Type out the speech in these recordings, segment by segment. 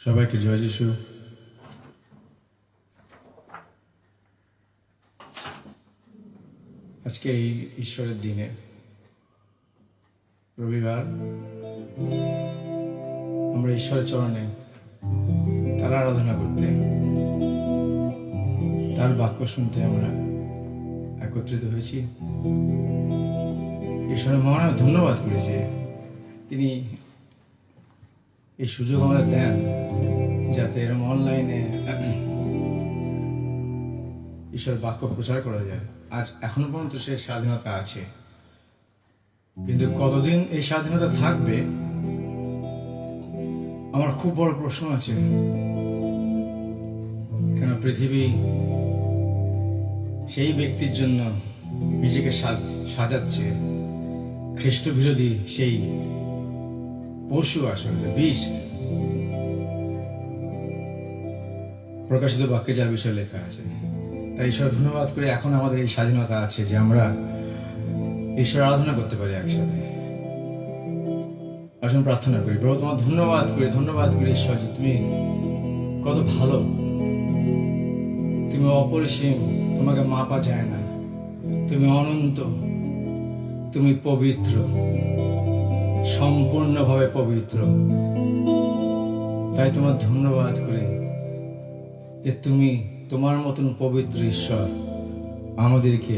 সবাইকে জয় যিশু। আজকে এই ঈশ্বরের দিনে রবিবার আমরা ঈশ্বরের চরণে তার আরাধনা করতে, তার বাক্য শুনতে আমরা একত্রিত হয়েছি। ঈশ্বরের মহান ধন্যবাদ করি যে তিনি এই সুযোগ আমাদের দেন যাতে এরকম অনলাইনে ঈশ্বর বাক্য প্রচার করা যায়। আজ এখনো পর্যন্ত সে স্বাধীনতা আছে, কিন্তু কতদিন এই স্বাধীনতা থাকবে আমার খুব বড় প্রশ্ন আছে। কেন পৃথিবী সেই ব্যক্তির জন্য নিজেকে সাজাচ্ছে, খ্রিস্ট বিরোধী সেই পশু, আসলে বিষ্ট। প্রকাশিত বাক্যে যার বিষয়ে লেখা আছে। তাই ঈশ্বর ধন্যবাদ করে এখন আমাদের এই স্বাধীনতা আছে যে আমরা ঈশ্বর আরাধনা করতে পারি একসাথে। আসুন প্রার্থনা করি। প্রভু, তোমার ধন্যবাদ করি ঈশ্বর যে তুমি কত ভালো, তুমি অপরিসীম, তোমাকে মাপা যায় না, তুমি অনন্ত, তুমি পবিত্র, সম্পূর্ণভাবে পবিত্র। তাই তোমার ধন্যবাদ করি যে তুমি তোমার মতন পবিত্র ঈশ্বর আমাদেরকে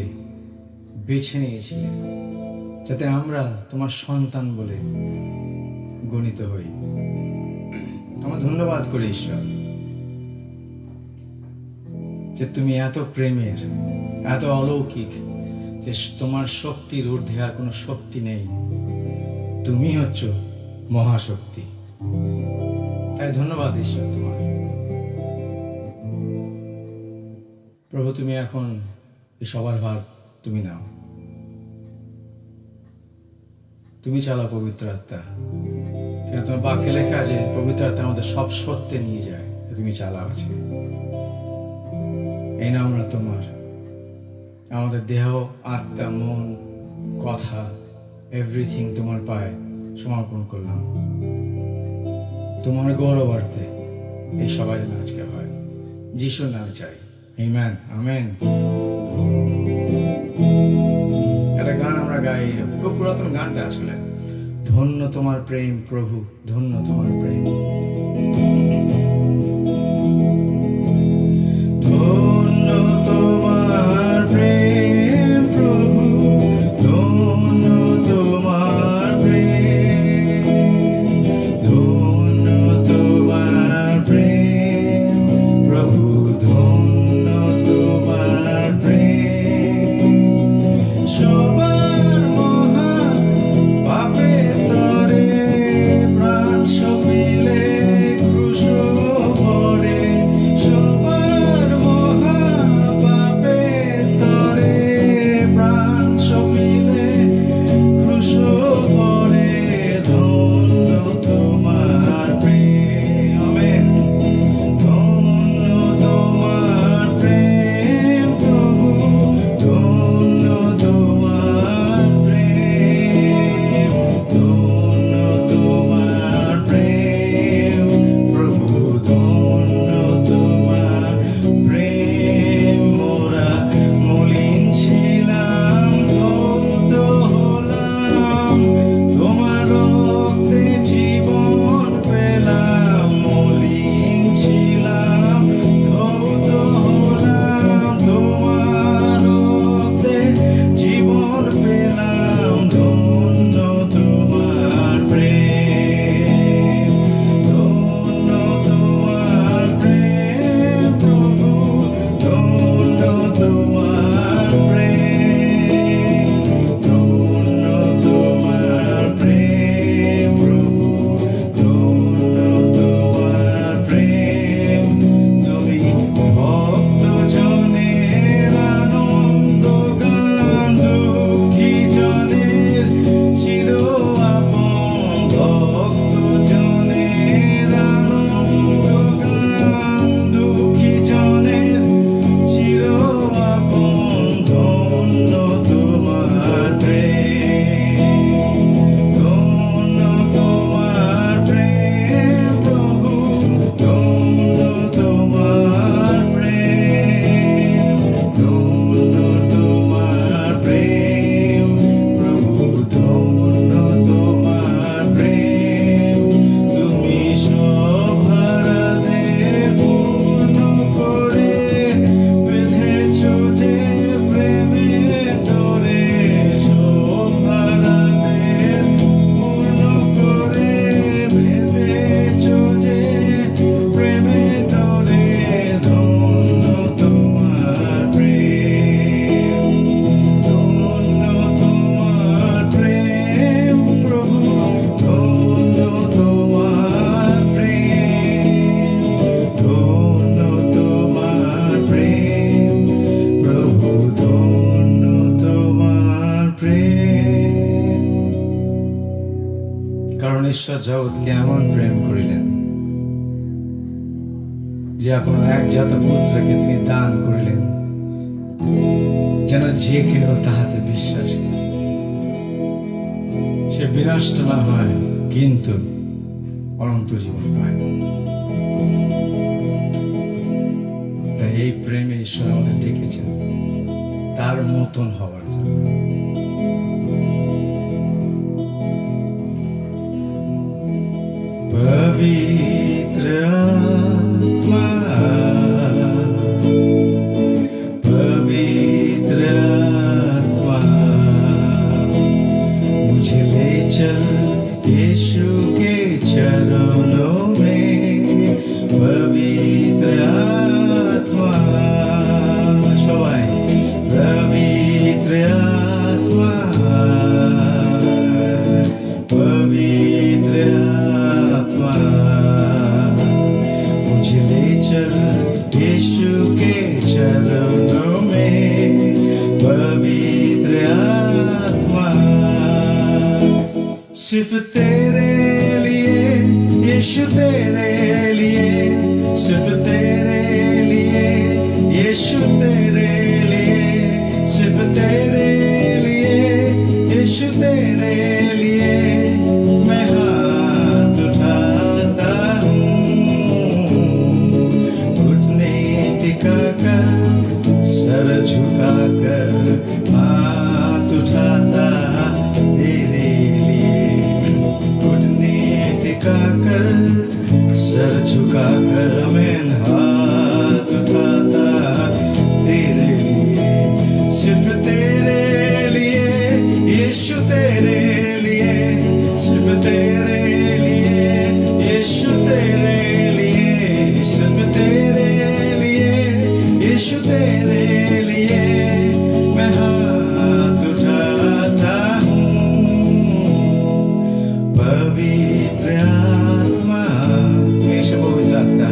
বেছে নিয়েছিলে যাতে আমরা তোমার সন্তান বলে গণিত হই। তোমার ধন্যবাদ করি ঈশ্বর যে তুমি এত প্রেমের, এত অলৌকিক, যে তোমার শক্তির ঊর্ধ্বে আর কোনো শক্তি নেই। তুমি হচ্ছ মহাশক্তি। তাই ধন্যবাদ ঈশ্বর তোমার। প্রভু, তুমি এখন এই সবার ভার তুমি নাও, তুমি চালাও পবিত্র আত্মা। কেন তোমার বাক্যে লেখা আছে পবিত্র আত্মা আমাদের সব সত্যে নিয়ে যায়, তুমি চালাও আছে। এই না আমরা তোমার, আমাদের দেহ, আত্মা, মন, কথা, এভরিথিং তোমার পায়ে সমর্পণ করলাম। তোমার গৌরবার্থে এই সবাই যেন আজকে হয়, যিশুর নাম চাই। Amen, amen. একটা গান আমরা গাই, খুব পুরাতন গানটা আসলে। ধন্য তোমার প্রেম প্রভু, ধন্য তোমার প্রেম। ধন্য তোমার প্রেম প্রভু, ধন্য তোমার প্রেম, ধন্য তোমার প্রেম প্রভু, ধন্য তোমার প্রেম। সবার মহা পাপে তরে প্রাণ সপিলে ক্রুশ পরে, সবার মহা পাপে ঈশ্বর জগৎকে এমন প্রেম করিলেন যে আপনার একজাত পুত্রকে তিনি দান করিলেন, যেন যে কেউ তাহাতে বিশ্বাস করে সে বিনষ্ট না হয়, কিন্তু অনন্ত জীবন পায়। তাই এই প্রেমে ঈশ্বর আমাদের ডেকেছেন তার মতন হওয়ার জন্য। पवित्र आत्मा, पवित्र आत्मा, मुझे ले चल यीशु के चरणों में। पवित्र आत्मा, सबाई पवित्र आत्मा, पवित्र आत्मा, मुझे ले चल यीशु के चरणों में। पवित्र आत्मा, सिर्फ तेरे लिए यीशु, तेरे लिए, सिर्फ तेरे लिए यीशु, तेरे लिए, सिर्फ तेरे लिए यीशु, तेरे लिए मैं हाथ उठाता हूँ। घुटने टिका कर, सर झुका कर, हाथ उठाता तेरे लिए। घुटने टिका कर, सर झुका कर, आमीन, हाथ उठाता तेरे लिए। सिर्फ तेरे लिए यीशु, तेरे लिए, सिर्फ तेरे लिए यीशु, तेरे लिए, सिर्फ तेरे लिए यीशु, तेरे लिए मैं हाथ उठाता हूँ। पवित्र आत्मा, हमेशा पवित्र आत्मा,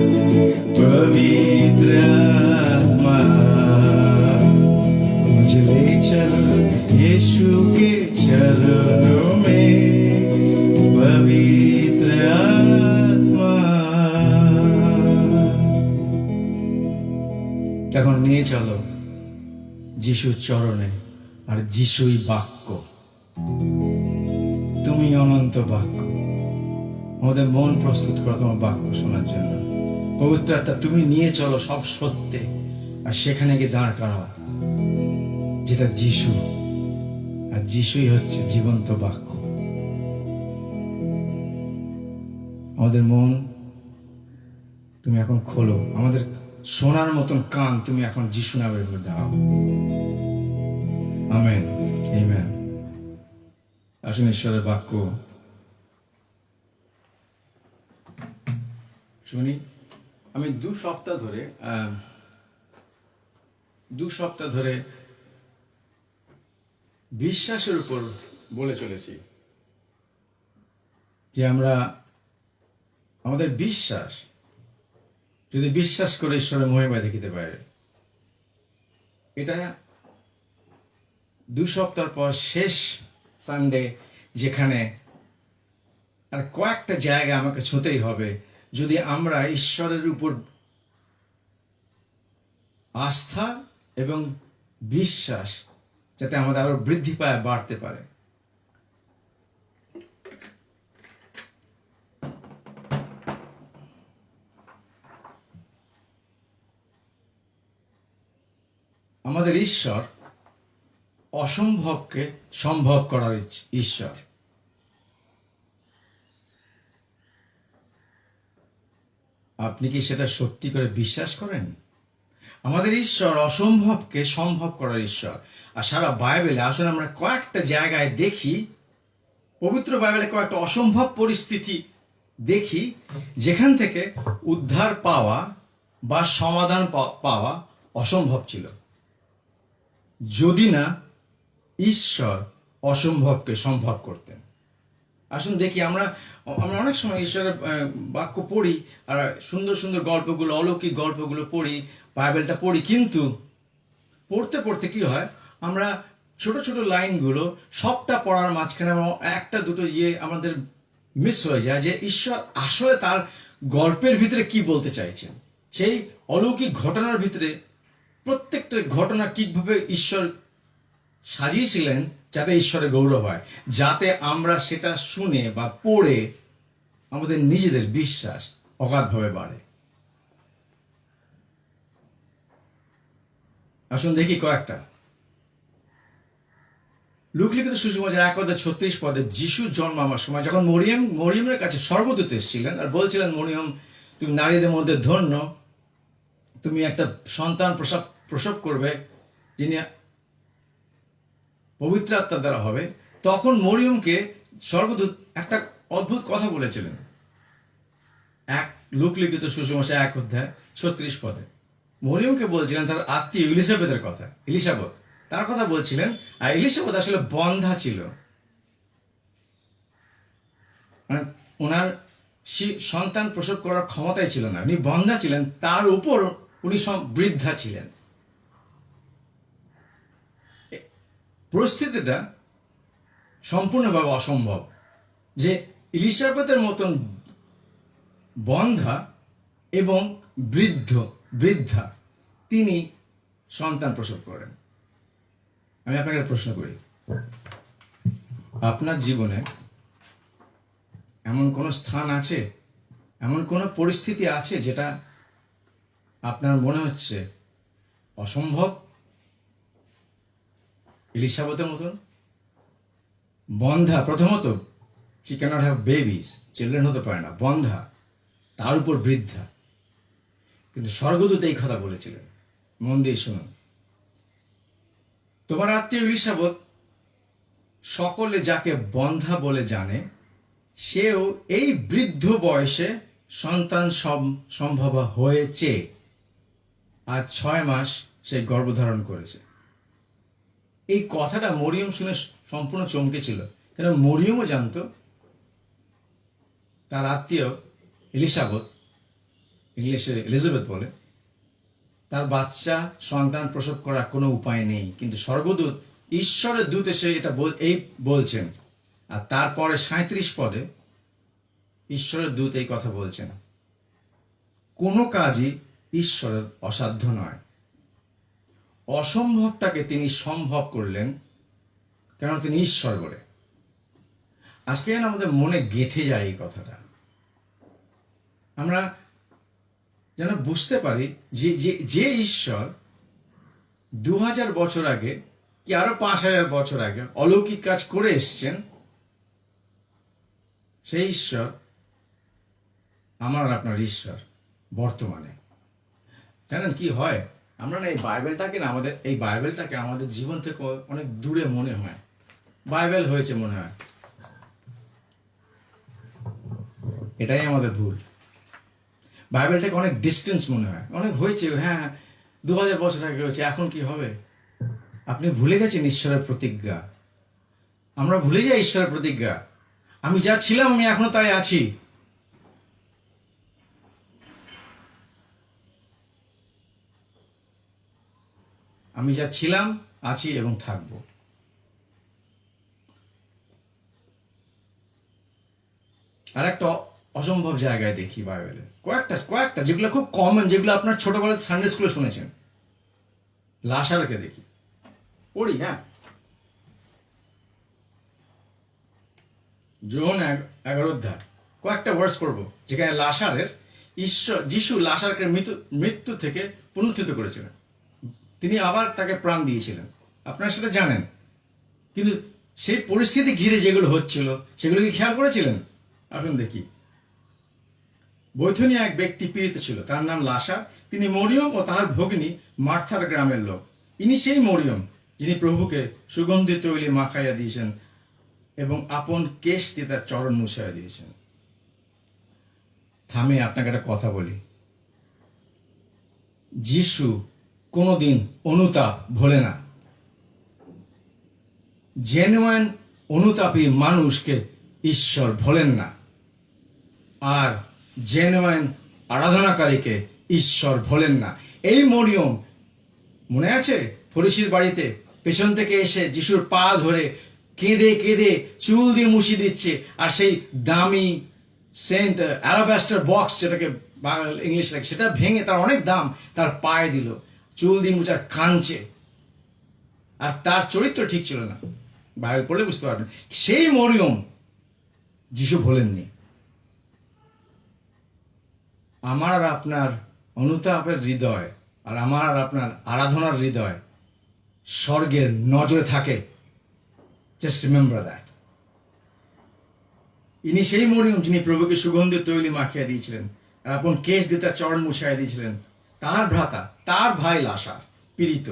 पवित्र आत्मा, मुझे ले चल यीशु के चरणों में। पवित्र आत्मा, এখন নিয়ে চলো যিশুর চরণে। আর যিশুই বাক্য, তুমি অনন্ত বাক্য। আমাদের মন প্রস্তুত করো তোমার বাক্য শোনার জন্য। পবিত্র আত্মা, তুমি নিয়ে চলো সব সত্যে, আর সেখানে গিয়ে দাঁড় করাও যেটা যিশু, আর যিশুই হচ্ছে জীবন্ত বাক্য। আমাদের মন তুমি এখন খোলো, আমাদের শোনার মতন কান তুমি এখন যিশু নামের উপর দাও। Amen, amen. আসুন ঈশ্বরের বাক্য শুনি। আমি দু সপ্তাহ ধরে বিশ্বাসের উপর বলে চলেছি যে আমরা আমাদের বিশ্বাস, যদি বিশ্বাস করে ঈশ্বরের মহিমা দেখিতে পারে। এটা 2 সপ্তাহ পর শেষ সানডে, যেখানে আর কয়েকটা জায়গা আমাকে ছুঁতেই হবে যদি আমরা ঈশ্বরের উপর আস্থা এবং বিশ্বাস যাতে আমাদের আরো বৃদ্ধি পায়, বাড়তে পারে। আমাদের ঈশ্বর অসম্ভবকে সম্ভব করার ঈশ্বর। আপনি কি সেটা সত্যি করে বিশ্বাস করেন? আমাদের ঈশ্বর অসম্ভবকে সম্ভব করার ঈশ্বর। আর সারা বাইবেলে আসলে আমরা কয়েকটা জায়গায় দেখি, পবিত্র বাইবেলে কয়েকটা অসম্ভব পরিস্থিতি দেখি যেখান থেকে উদ্ধার পাওয়া বা সমাধান পাওয়া অসম্ভব ছিল, যদি না ঈশ্বর অসম্ভবকে সম্ভব করতেন। আসুন দেখি, আমরা অনেক সময় ঈশ্বরের বাক্য পড়ি আর সুন্দর সুন্দর গল্পগুলো, অলৌকিক গল্পগুলো পড়ি, বাইবেলটা পড়ি, কিন্তু পড়তে পড়তে কি হয়, আমরা ছোট ছোট লাইনগুলো সবটা পড়ার মাঝখানে একটা দুটো আমাদের মিস হয়ে যায় যে ঈশ্বর আসলে তার গল্পের ভিতরে কি বলতে চাইছেন। সেই অলৌকিক ঘটনার ভিতরে প্রত্যেকটা ঘটনা কিভাবে ঈশ্বর সাজিয়েছিলেন যাতে ঈশ্বরের গৌরব হয়, যাতে আমরা সেটা শুনে বা পড়ে আমাদের নিজেদের বিশ্বাস অগাধভাবে বাড়ে। আসুন দেখি কয়েকটা। লূক লিখিত সুসমাচার 1:36 যিশু জন্মাবার সময় যখন মরিয়মের কাছে স্বর্গদূত এসেছিলেন আর বলছিলেন, মরিয়ম তুমি নারীদের মধ্যে ধন্য, তুমি একটা সন্তান প্রসব করবে যিনি পবিত্র আত্মার দ্বারা হবে, তখন মরিয়মকে স্বর্গদূত একটা অদ্ভুত কথা বলেছিলেন। লূক লিখিত সুসমাচার 1:36 মরিয়মকে বলছিলেন তার আত্মীয় ইলিসাবেথের কথা, তার কথা বলছিলেন। আর ইলিসাবেথ আসলে বন্ধা ছিল, মানে ওনার সন্তান প্রসব করার ক্ষমতাই ছিল না, উনি বন্ধা ছিলেন, তার উপর উনি বৃদ্ধা ছিলেন। পরিস্থিতিটা সম্পূর্ণভাবে অসম্ভব যে ইলিসাবেথের মতন বন্ধা এবং বৃদ্ধা তিনি সন্তান প্রসব করেন। আমি আপনাকে প্রশ্ন করি, আপনার জীবনে এমন কোনো স্থান আছে, এমন কোনো পরিস্থিতি আছে যেটা আপনার মনে হচ্ছে অসম্ভব? ইলিসাবেথের মতন বন্ধা, প্রথমত she cannot have babies, children হতে পারে না, বন্ধা, তার উপর বৃদ্ধা। কিন্তু স্বর্গদূত এই কথা বলেছিলেন, মন দিয়ে শুনুন। তোমার আত্মীয় ইলিসাবেথ সকলে যাকে বন্ধা বলে জানে, সেও এই বৃদ্ধ বয়সে সন্তান সম্ভব হয়েছে, আজ 6 মাস সে গর্ভধারণ করেছে। এই কথাটা মরিয়ম শুনে সম্পূর্ণ চমকেছিল, কেন মরিয়মও জানতো তার আত্মীয় ইলিসাবেথ, ইংলিশে এলিজাবেথ বলে, তার বাচ্চা সন্তান প্রসব করার কোনো উপায় নেই। কিন্তু স্বর্গদূত, ঈশ্বরের দূত এসে এটা বলছেন। আর তারপরে 37 ঈশ্বরের দূত এই কথা বলছেন, কোনো কাজই ঈশ্বরের অসাধ্য নয়। অসম্ভবটাকে তিনি সম্ভব করলেন, কেন তিনি ঈশ্বর বলে। আজকে আমাদের মনে গেঁথে যায় এই কথাটা, আমরা যেন বুঝতে পারি যে ঈশ্বর 2000 বছর আগে কি আরো 5000 বছর আগে অলৌকিক কাজ করে এসছেন, সেই ঈশ্বর আমার আপনার ঈশ্বর বর্তমানে। জানেন কি হয়, আমরা না এই বাইবেলটাকে আমাদের জীবন থেকে অনেক দূরে মনে হয়, বাইবেল হয়েছে মনে হয়। এটাই আমাদের ভুল। বাইবেলটাকে অনেক ডিস্টেন্স মনে হয়, অনেক হয়েছে, হ্যাঁ 2000 বছর আগে হয়েছে, এখন কি হবে? আপনি ভুলে গেছেন ঈশ্বরের প্রতিজ্ঞা। আমরা ভুলে যাই ঈশ্বরের প্রতিজ্ঞা। আমি যা ছিলাম আমি এখনো তাই আছি। আমি যা ছিলাম, আছি এবং থাকব। আর একটা অসম্ভব জায়গায় দেখি বাইবেলে, কয়েকটা যেগুলো খুব কমন, যেগুলো আপনার ছোটবেলায় সানডে স্কুলে শুনেছেন। লাসারকে দেখি, পড়ি, হ্যাঁ, যোহন 11 কয়েকটা ওয়ার্ডস পড়বো, যেখানে যিশু লাসারকে মৃত্যু থেকে পুনরুত্থিত করেছিলেন। তিনি আবার তাকে প্রাণ দিয়েছিলেন, আপনারা সেটা জানেন। কিন্তু সেই পরিস্থিতি ঘিরে যেগুলো হচ্ছিল সেগুলো কি খেয়াল করেছিলেন? আসুন দেখি। বৈথনীয় এক ব্যক্তি পীড়িত ছিল, তার নাম লাসার। তিনি মরিয়ম ও তাহার ভগিনী মার্থার গ্রামের লোক। ইনি সেই মরিয়ম যিনি প্রভুকে সুগন্ধি তৈলি মাখাইয়া দিয়েছেন এবং আপন কেশ দিয়ে তার চরণ মুছাইয়া দিয়েছেন। থামে আপনাকে একটা কথা বলি, যিশু কোনোদিন অনুতাপ ভোলে না। জেনুইন অনুতাপী মানুষকে ঈশ্বর ভোলেন না, আর জেনুইন আরাধনাকারীকে ঈশ্বর ভোলেন না। এই মরিয়ম, মনে আছে, ফরিসির বাড়িতে পেছন থেকে এসে যিশুর পা ধরে কেঁদে কেঁদে চুল দিয়ে মুছিয়ে দিচ্ছে, আর সেই দামি সেন্ট অ্যালাবাস্টার বক্স, যেটাকে ইংলিশ লাগে, সেটা ভেঙে, তার অনেক দাম, তার পায়ে দিল, চুল দিয়ে মুছে, আর কাঁদছে। আর তার চরিত্র ঠিক ছিল না, বাইবেল পড়লে বুঝতে পারবেন। সেই মরিয়ম যিশু ভোলেননি। আমার আর আপনার অনুতাপের হৃদয় আর আমার আর আপনার আরাধনার হৃদয় স্বর্গের নজরে থাকে। Just remember that. ইনি সেই মরিয়ম যিনি প্রভুকে সুগন্ধি তৈলি মাখিয়ে দিয়েছিলেন, আর আপন কেশ দিয়ে তার চরণ মুছাইয়া দিয়েছিলেন। তার ভ্রাতা, তার ভাই লাসার পীড়িত।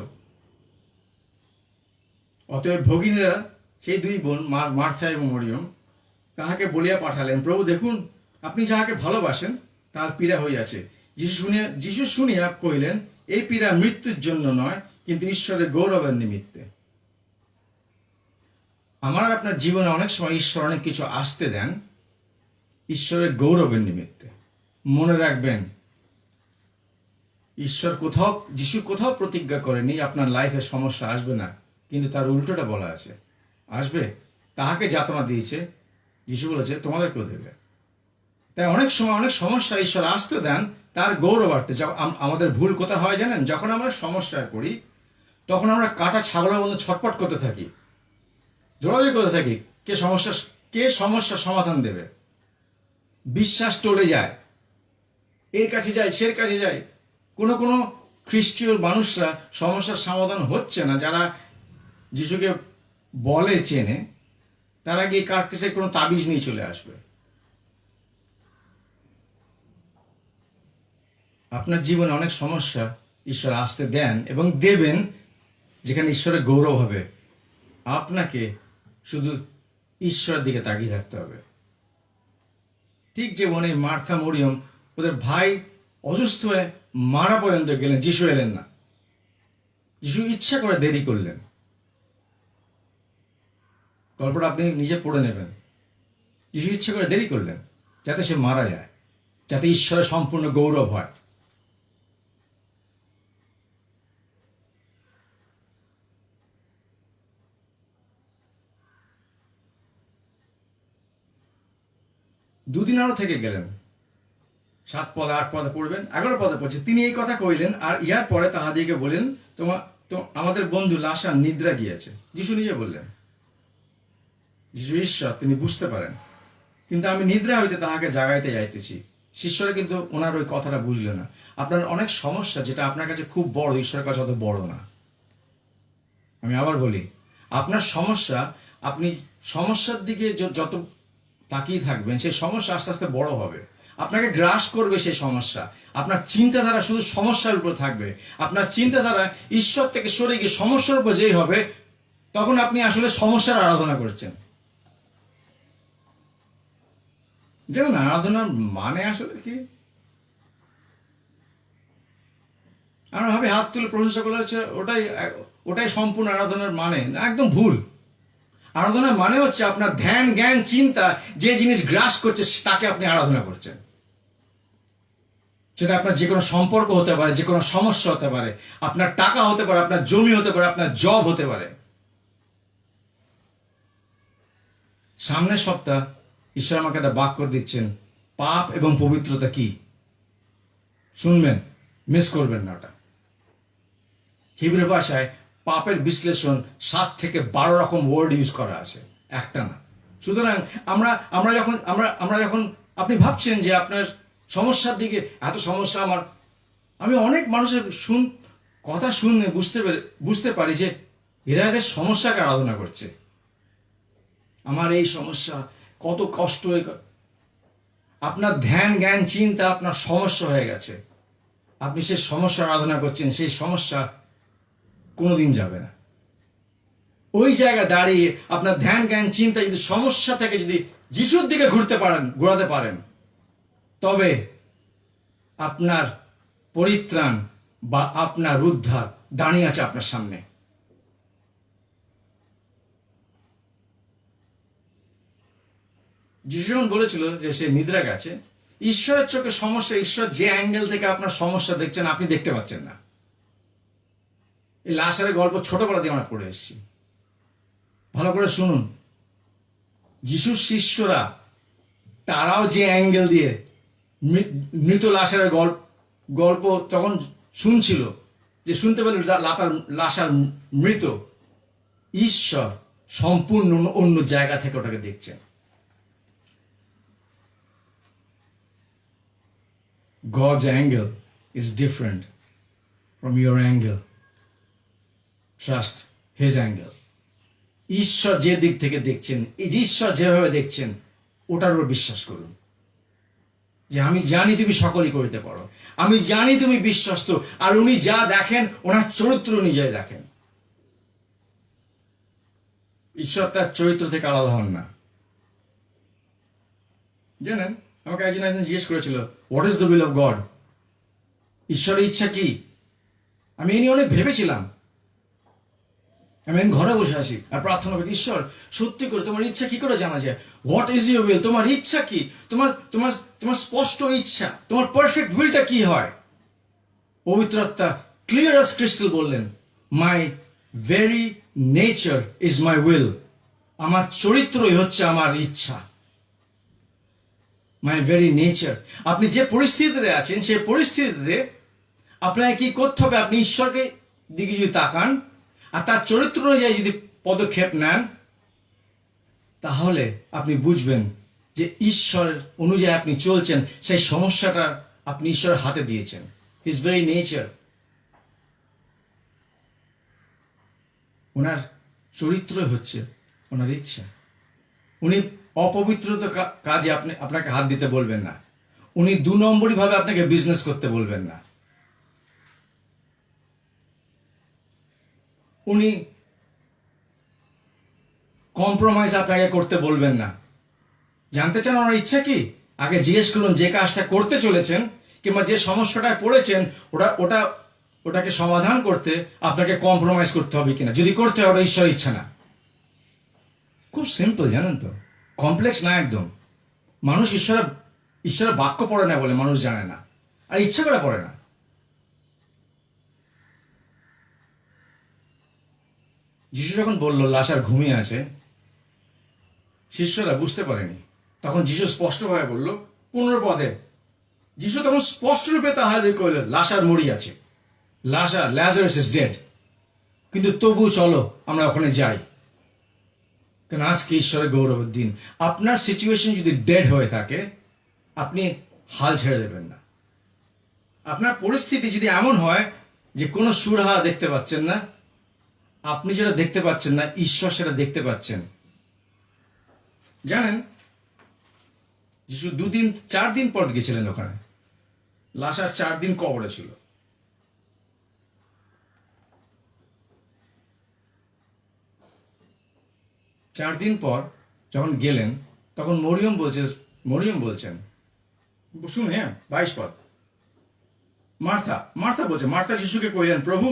অতএব ভগিনীরা, সেই দুই বোন মার্থা এবং মরিয়ম, তাহাকে বলিয়া পাঠালেন, প্রভু দেখুন, আপনি যাহাকে ভালোবাসেন তার পীড়া হইয়াছে। যিশু শুনিয়া কহিলেন, এই পীড়া মৃত্যুর জন্য নয়, কিন্তু ঈশ্বরের গৌরবের নিমিত্তে। আমার আপনার জীবনে অনেক সময় ঈশ্বর অনেক কিছু আসতে দেন ঈশ্বরের গৌরবের নিমিত্তে। মনে রাখবেন, যিশু কোথাও প্রতিজ্ঞা করেনি আপনার লাইফে সমস্যা আসবে না, কিন্তু তার উল্টোটা বলা আছে, আসবে। তাহাকে যাতনা দিয়েছে, যিশু বলেছে তোমাদেরকেও দেবে। তাই অনেক সময় অনেক সমস্যা ঈশ্বর আসতে দেন তার গৌরবার্থে। আমাদের ভুল কোথায় হয় জানেন? যখন আমরা সমস্যায় পড়ি, তখন আমরা কাটা ছাগলের মতো ছটপট করতে থাকি, দৌড়াদৌড়ি করতে থাকি, কে সমস্যার সমাধান দেবে। বিশ্বাস টলে যায়, এর কাছে যায়, সের কাছে যায়। কোনো খ্রিস্টীয় মানুষরা সমস্যার সমাধান হচ্ছে না, যারা যিশুকে বলে চেনে, তারা গিয়ে কার কাছে কোনো তাবিজ নিয়ে চলে আসবে। আপনার জীবনে অনেক সমস্যা ঈশ্বর আসতে দেন এবং দেবেন, যেখানে ঈশ্বরের গৌরব হবে। আপনাকে শুধু ঈশ্বরের দিকে তাকিয়ে থাকতে হবে। ঠিক যেমন এই মার্থা মরিয়ম, ওদের ভাই অসুস্থ হয়ে মারা পর্যন্ত গেলেন, যিশু এলেন না। যিশু ইচ্ছা করে দেরি করলেন। গল্পটা আপনি নিজে পড়ে নেবেন। যিশু ইচ্ছা করে দেরি করলেন যাতে সে মারা যায়, যাতে ঈশ্বরের সম্পূর্ণ গৌরব হয়। দুদিন আরো থেকে গেলেন। 7 পদে 8 পদে পড়বেন, 11 পদে পড়ছে, তিনি এই কথা কইলেন, আর ইহার পরে তাহাদিকে বলেন, আমাদের বন্ধু লাসার নিদ্রা গিয়েছে। যিশু নিজে বললেন, যিশু ঈশ্বর, তিনি বুঝতে পারেন, কিন্তু আমি নিদ্রা হইতে তাহাকে জাগাইতে যাইতেছি। শিষ্যরা কিন্তু ওনার ওই কথাটা বুঝলো না। আপনার অনেক সমস্যা যেটা আপনার কাছে খুব বড়, ঈশ্বরের কাছে অত বড় না। আমি আবার বলি, আপনার সমস্যা, আপনি সমস্যার দিকে যত তাকিয়ে থাকবেন, সেই সমস্যা আস্তে আস্তে বড় হবে, আপনাকে গ্রাস করবে সেই সমস্যা। আপনার চিন্তাধারা শুধু সমস্যার উপর থাকবে। আপনার চিন্তাধারা ঈশ্বর থেকে সরে গিয়ে সমস্যার উপর যেই হবে, তখন আপনি আসলে সমস্যার আরাধনা করছেন। যেমন আরাধনার মানে আসলে কি? আমরা ভাবি হাত তুলে প্রশংসা করা হচ্ছে, ওটাই সম্পূর্ণ আরাধনার মানে। একদম ভুল। আরাধনার মানে হচ্ছে আপনার ধ্যান, জ্ঞান, চিন্তা যে জিনিস গ্রাস করছে তাকে আপনি আরাধনা করছেন। সেটা আপনার যে কোনো সম্পর্ক হতে পারে, যে কোনো সমস্যা হতে পারে, আপনার টাকা হতে পারে, আপনার জমি হতে পারে, আপনার জব হতে পারে। সামনের সপ্তাহ ঈশ্বর আমাকে একটা বাক্য দিচ্ছেন, পাপ এবং পবিত্রতা কি। শুনবেন, মিস করবেন না ওটা। হিব্রু ভাষায় পাপের বিশ্লেষণ 7 থেকে 12 রকম ওয়ার্ড ইউজ করা আছে, একটা না। সুতরাং আমরা যখন আপনি ভাবছেন যে আপনার সমস্যার দিকে এত সমস্যা, আমি অনেক মানুষের কথা শুনে বুঝতে পারি যে এরা এদের সমস্যাকে আরাধনা করছে। আমার এই সমস্যা, কত কষ্ট। আপনার ধ্যান, জ্ঞান, চিন্তা আপনার সমস্যা হয়ে গেছে, আপনি সেই সমস্যা আরাধনা করছেন। সেই সমস্যা কোনোদিন যাবে না। ওই জায়গায় দাঁড়িয়ে আপনার ধ্যান, জ্ঞান, চিন্তা যদি সমস্যা থেকে যদি যিশুর দিকে ঘোরাতে পারেন, তবে আপনার পরিত্রাণ বা আপনার উদ্ধার দাঁড়িয়ে আছে আপনার সামনে। যিশু যখন বলেছিল যে সে নিদ্রা গেছে, ঈশ্বরের চোখে সমস্যা, ঈশ্বর যে অ্যাঙ্গেল থেকে আপনার সমস্যা দেখছেন আপনি দেখতে পাচ্ছেন না। এই লাসারের গল্প ছোটবেলা দিয়ে আমরা পড়ে এসেছি। ভালো করে শুনুন, যিশুর শিষ্যরা তারাও যে অ্যাঙ্গেল দিয়ে মৃত লাশের গল্প তখন শুনছিল, যে শুনতে পেল লাশার মৃত, ঈশ্বর সম্পূর্ণ অন্য জায়গা থেকে ওটাকে দেখছেন। God's angle is different from your angle. Trust his angle. ঈশ্বর যে দিক থেকে দেখছেন, ঈশ্বর যেভাবে দেখছেন, ওটার উপর বিশ্বাস করুন। যে আমি জানি তুমি সকলই করিতে পারো, আমি জানি তুমি বিশ্বস্ত, আর উনি যা দেখেন ওনার চরিত্র অনুযায়ী দেখেন। ঈশ্বর তার চরিত্র থেকে আলাদা হন না। জানেন, আমাকে একজন জিজ্ঞেস করেছিল, what is the will of god? ঈশ্বরের ইচ্ছা কি? আমি এই নিয়ে অনেক ভেবেছিলাম। আমি ঘরে বসে আছি আর প্রার্থনা করি, ঈশ্বর সত্যি করে তোমার ইচ্ছা কি করে জানা যায়? What is your will? তোমার ইচ্ছা কি? তোমার তোমার তোমার স্পষ্ট ইচ্ছা, তোমার পারফেক্ট উইলটা কি হয়? পবিত্র আত্মা ক্লিয়ার অ্যাজ ক্রিস্টাল বললেন, মাই very nature is my will. আমার চরিত্রই হচ্ছে আমার ইচ্ছা। মাই ভেরি নেচার। আপনি যে পরিস্থিতিতে আছেন সেই পরিস্থিতিতে আপনাকে কি করতে হবে? আপনি ঈশ্বরকে দিকে যদি তাকান আর তার চরিত্র অনুযায়ী যদি পদক্ষেপ নেন, তাহলে আপনি বুঝবেন যে ঈশ্বর অনুযায়ী আপনি চলছেন। সেই সমস্যাটা আপনি ঈশ্বরের হাতে দিয়েছেন। হিজ ভেরি নেচার, ওনার চরিত্রই হচ্ছে ওনার ইচ্ছা। উনি অপবিত্রতা কাজে আপনাকে হাত দিতে বলবেন না। উনি 2 নম্বরই ভাবে আপনাকে বিজনেস করতে বলবেন না। উনি কম্প্রোমাইজ আপনাকে করতে বলবেন না। জানতে চান ওনার ইচ্ছা কি? আগে জিজ্ঞেস করুন যে কাজটা করতে চলেছেন কিংবা যে সমস্যাটায় পড়েছেন ওটাকে সমাধান করতে আপনাকে কম্প্রোমাইজ করতে হবে কিনা। যদি করতে হবে, ঈশ্বর ইচ্ছা না। খুব সিম্পল, জানেন তো, কমপ্লেক্স না একদম। মানুষ ঈশ্বরের বাক্য পড়ে না বলে মানুষ জানে না, আর ইচ্ছা করে পড়ে না। যিশু যখন বলল লাশার ঘুমিয়ে আছে, শিষ্যরা বুঝতে পারেনি। তখন যিশু স্পষ্টভাবে বলল 15 পদে, যিশু তখন স্পষ্ট রূপে তাহাদের কইল, লাশার মরি আছে, ল্যাজারাস ইজ ডেড, কিন্তু তবু চলো আমরা ওখানে যাই, কারণ আজকে ঈশ্বরের গৌরবের দিন। আপনার সিচুয়েশন যদি ডেড হয়ে থাকে, আপনি হাল ছেড়ে দেবেন না। আপনার পরিস্থিতি যদি এমন হয় যে কোনো সুরাহা দেখতে পাচ্ছেন না, আপনি যেটা দেখতে পাচ্ছেন না, ঈশ্বর সেটা দেখতে পাচ্ছেন। জানেন, যিশু 4 দিন পর গেছিলেন ওখানে। লাশার 4 দিন কবরে ছিল। চার দিন পর যখন গেলেন, তখন মরিয়ম বলছেন, শুনুন, হ্যাঁ, 22 পদ, মার্থা বলছে, মার্থা যিশুকে কইলেন, প্রভু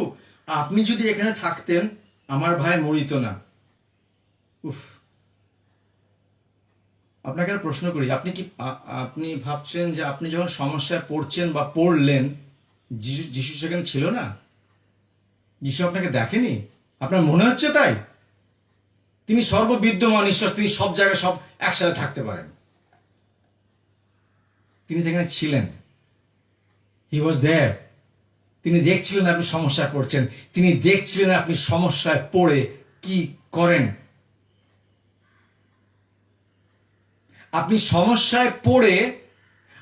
আপনি যদি এখানে থাকতেন আমার ভাই মরিত না। উফ, আপনাকে একটা প্রশ্ন করি, আপনি ভাবছেন যে আপনি যখন সমস্যায় পড়ছেন বা পড়লেন, যিশু সেখানে ছিল না? যিশু আপনাকে দেখেনি? আপনার মনে হচ্ছে তাই? তিনি সর্ববিদ্যমান ঈশ্বর, তিনি সব জায়গায় সব একসাথে থাকতে পারেন। তিনি সেখানে ছিলেন। হি ওয়াজ দেয়ার। তিনি দেখছিলেন আপনি সমস্যায় পড়ছেন, তিনি দেখছিলেন আপনি সমস্যায় পড়ে কি করেন। আপনি সমস্যায় পড়ে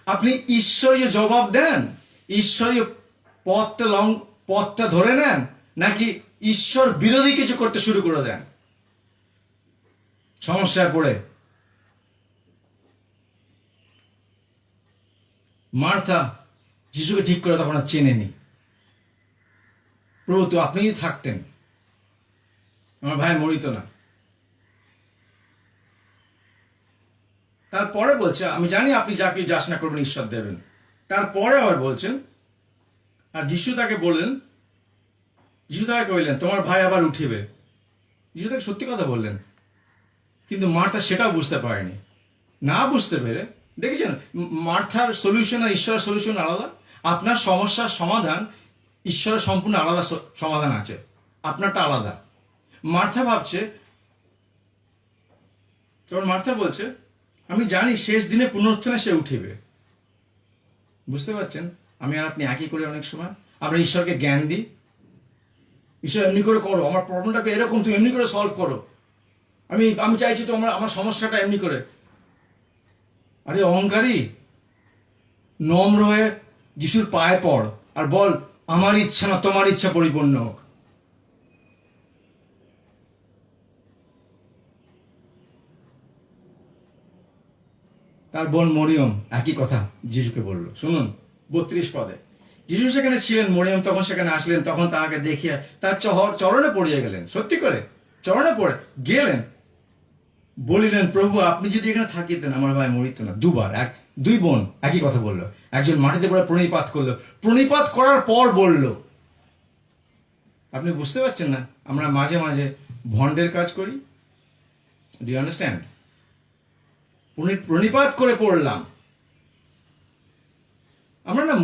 আপনি ঈশ্বরীয় জবাব দেন, ঈশ্বরীয় পথটা ধরে নেন, নাকি ঈশ্বর বিরোধী কিছু করতে শুরু করে দেন সমস্যায় পড়ে? মার্থা যিশুকে ঠিক করে তখন আর চেনেনি। প্রভু তো আপনি যদি থাকতেন আমার ভাই মরিত না। তারপরে বলছে, আমি জানি আপনি যাকে যাচনা করবেন ঈশ্বর দেবেন। তারপরে আবার বলছেন, আর যিশু তাকে কইলেন, তোমার ভাই আবার উঠিবে। যিশু তাকে সত্যি কথা বললেন, কিন্তু মার্থা সেটাও বুঝতে পারেনি। না বুঝতে পেরে, দেখেছেন, মার্থার সলিউশন আর ঈশ্বরের সলিউশন আলাদা। আপনার সমস্যার সমাধান ঈশ্বরের সম্পূর্ণ আলাদা সমাধান আছে, আপনারটা আলাদা। মার্থা ভাবছে তখন মার্থা বলছে, আমি জানি শেষ দিনে পুনরুত্থানে সে উঠিবে। বুঝতে পারছেন? আমি আর আপনি একই করে অনেক সময় আমরা ঈশ্বরকে জ্ঞান দিই, ঈশ্বর এমনি করে করো, আমার প্রবলেমটাকে এরকম তুমি এমনি করে সলভ করো, আমি আমি চাইছি তো আমার সমস্যাটা এমনি করে। আরে অহংকারী, নম্র হয়ে যিশুর পায়ে পড় আর বল, আমার ইচ্ছা না তোমার ইচ্ছা পরিপূর্ণ হোক। তার বোন মরিয়ম একই কথা যিশুকে বলল। শুনুন 32 পদে, যিশু সেখানে ছিলেন, মরিয়ম তখন সেখানে আসলেন, তখন তাহাকে দেখিয়া তার চরণে পড়িয়া গেলেন। সত্যি করে চরণে পড়ে গেলেন, বলিলেন, প্রভু আপনি যদি এখানে থাকিতেন আমার ভাই মরিত না। দুই বোন একই কথা বললো। একজন মাটিতে পড়ে প্রণিপাত করলো, প্রণিপাত করার পর বলল। আপনি বুঝতে পারছেন না, আমরা মাঝে মাঝে ভণ্ডের কাজ করি। Do you understand? প্রণিপাত করে পড়লাম। আমরা না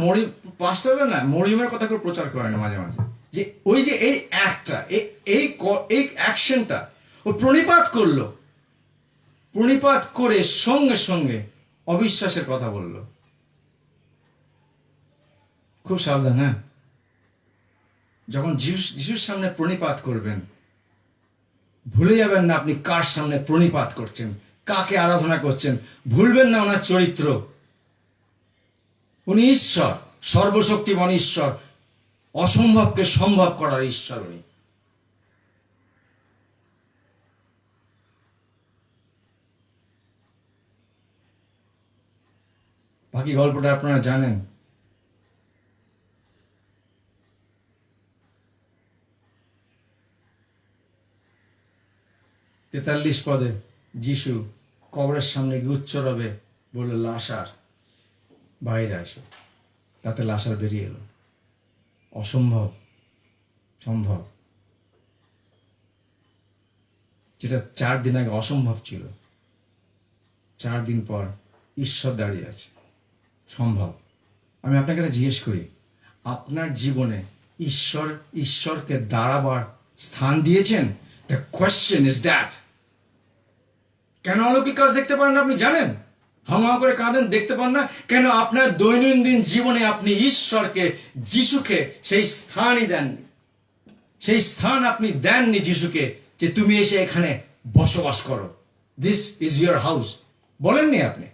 পাস্টাররা না মরিয়মের কথা করে প্রচার করে না মাঝে মাঝে, যে ওই যে এই অ্যাক্টটা, এই অ্যাকশনটা ও প্রণিপাত করলো, প্রণিপাত করে সঙ্গে সঙ্গে অবিশ্বাসের কথা বলল। খুব সাবধান, হ্যাঁ? যখন যিশুর সামনে প্রণিপাত করবেন, ভুলে যাবেন না আপনি কার সামনে প্রণিপাত করছেন, কাকে আরাধনা করছেন। ভুলবেন না ওনার চরিত্র। উনি ঈশ্বর, সর্বশক্তিমান ঈশ্বর, অসম্ভবকে সম্ভব করার ঈশ্বর উনি। বাকি গল্পটা আপনারা জানেন। তেতাল্লিশ পদে যিশু কবরের সামনে গিয়ে উচ্চরবে বলল, লাশার বাইরে আসো। তাতে লাশার বেরিয়ে এলো। অসম্ভব সম্ভব, যেটা 4 দিন আগে অসম্ভব ছিল, 4 দিন পর ঈশ্বর দাঁড়িয়ে আছে, সম্ভব। আমি আপনাকে একটা জিজ্ঞেস করি, আপনার জীবনে ঈশ্বরকে দাঁড়াবার স্থান দিয়েছেন? The question is that. কেন অলৌকিক কাজ দেখতে পান না আপনি জানেন? হাওয়া করে কাঁদেন, দেখতে পান না কেন? আপনার দৈনন্দিন জীবনে আপনি ঈশ্বরকে, যিশুকে সেই স্থানই দেননি। সেই স্থান আপনি দেননি যিশুকে, যে তুমি এসে এখানে বসবাস করো, দিস ইজ ইয়োর হাউস, বলেননি আপনি।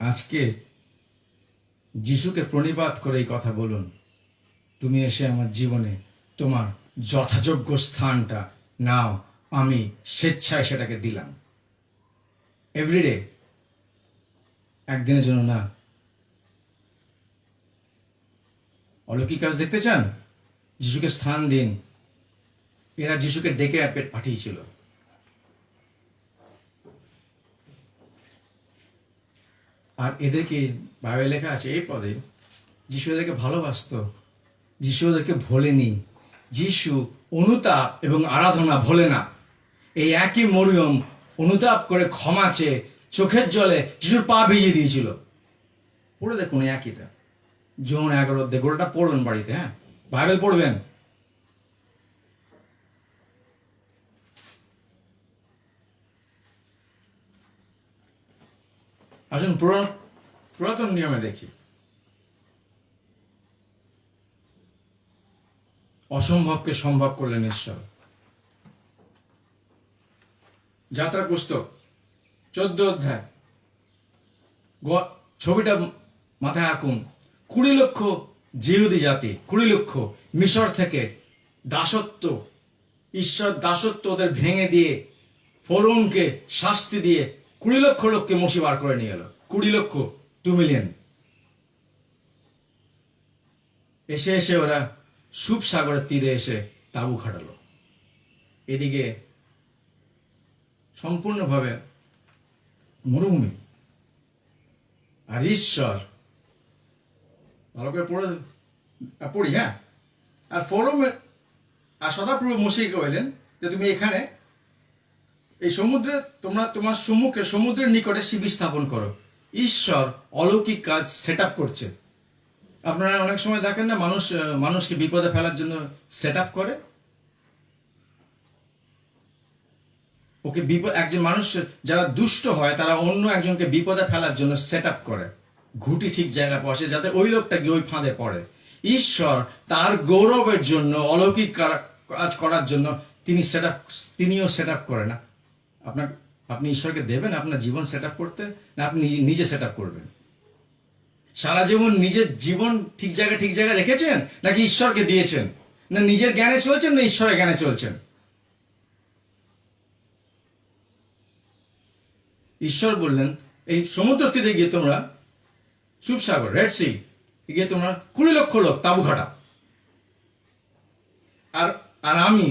আজকে যিশুকে প্রণিপাত করে এই কথা বলুন, তুমি এসে আমার জীবনে তোমার যথাযোগ্য স্থানটা নাও, আমি স্বেচ্ছায় সেটাকে দিলাম। এভরিডে, একদিনের জন্য না। অলৌকিক কাজ দেখতে চান? যিশুকে স্থান দিন। এরা যিশুকে ডেকে পাঠিয়েছিল। আর এদেরকে বাইবেলে লেখা আছে এই পদে, যিশু এদেরকে ভালোবাসত, যিশু ওদেরকে ভোলেনি। যিশু অনুতাপ এবং আরাধনা ভোলে না। এই একই মরিয়ম অনুতাপ করে ক্ষমা চেয়ে চোখের জলে যিশুর পা ভিজিয়ে দিয়েছিল। পড়ে দেখুন একইটা, জন 11 গোটাটা পড়বেন বাড়িতে, হ্যাঁ? বাইবেল পড়বেন। আসুন পুরাতন নিয়মে দেখি। অসম্ভবকে সম্ভব করলেন ঈশ্বর। যাত্রা পুস্তক 14 অধ্যায়, ছবিটা মাথায় আঁকুন। 20 লক্ষ জিহুদি জাতি, 20 লক্ষ মিশর থেকে দাসত্ব, ঈশ্বর দাসত্ব ওদের ভেঙে দিয়ে, ফরৌনকে শাস্তি দিয়ে 20 লক্ষ লোককে মসি বার করে নিয়ে এলো। 20 লক্ষ, 2 মিলিয়ন। এসে এসে ওরা সুপ সাগরের তীরে এসে তাঁবু খাটালো। এদিকে সম্পূর্ণভাবে মরুভূমি। আর ঈশ্বর, ভালো করে পড়ি, হ্যাঁ? আর ফরৌনের আর সদাপ্রভু মোশেকে বললেন যে তুমি এখানে এই সমুদ্রে, তোমার সম্মুখে সমুদ্রের নিকটে শিবির স্থাপন করো। ঈশ্বর অলৌকিক কাজ সেট আপ করছে। আপনারা অনেক সময় দেখেন না, মানুষকে বিপদে ফেলার জন্য সেট আপ করে। ওকে একজন মানুষ যারা দুষ্ট হয় তারা অন্য একজনকে বিপদে ফেলার জন্য সেট আপ করে, ঘুটি ঠিক জায়গায় বসে যাতে ওই লোকটা গিয়ে ওই ফাঁদে পড়ে। ঈশ্বর তার গৌরবের জন্য অলৌকিক কাজ করার জন্য তিনিও সেট আপ করে না। আপনি ঈশ্বরকে দেবেন আপনার জীবন সেট আপ করতে, না আপনি নিজে সেট আপ করবেন? সারা জীবন নিজের জীবন ঠিক জায়গায় রেখেছেন, নাকি ঈশ্বরকে দিয়েছেন? না নিজের জ্ঞানে চলছেন, না ঈশ্বরের জ্ঞানে চলছেন? ঈশ্বর বললেন এই সমুদ্র তীরে গিয়ে তোমরা, সুপসাগর রেড সি গিয়ে তোমরা 20 লক্ষ লোক তাঁবু খাটা। আর আমি,